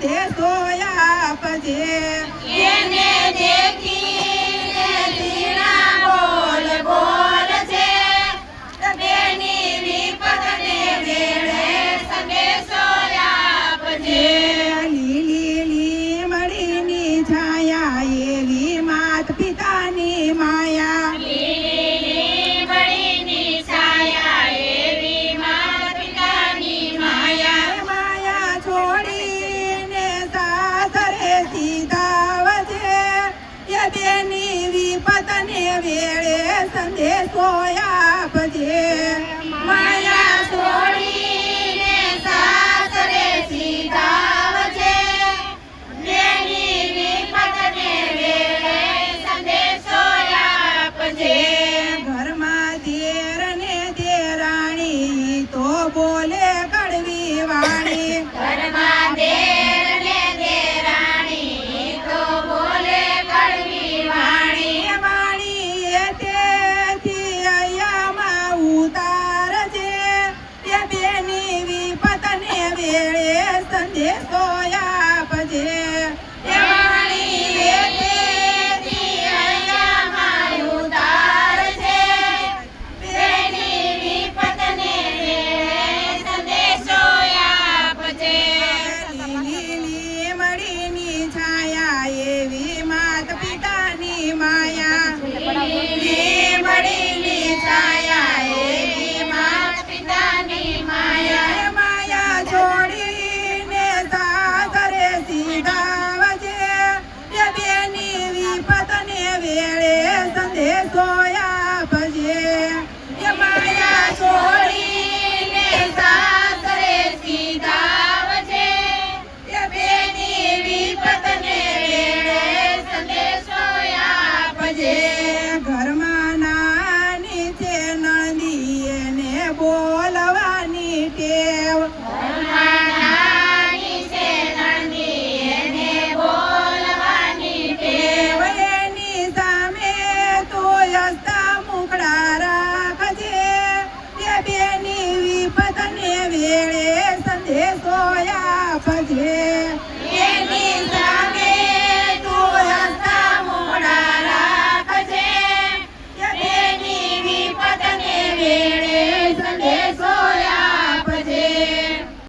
સંદેશો આપજે એને દેખીને ઝીણા બોલ બોલ છે બેની વિપતને વેળે સંદેશો આપજે લીલી લીમડીની છાયા એવી માત પિતાની માયા લીમડીની છાયા એવી માતા પિતાની માયા માયા છોડીને સાસરે સીધાવજે એ બેની વિપતને વેળે સંદેશો આપજે માયા છોડીને સાસરે સીધાવજે બેની વિપતને વેળે સંદેશો આપજે ઘરમાં દેર ને દેરાણી તો બોલે કડવી વાણી ઘરમાં દેર ને દેરાણી તો બોલે કડવી વાણી વાણી એ તેથી અહીંયામાં ઉતારજે એ બેની વિપતને વેળે સંદેશો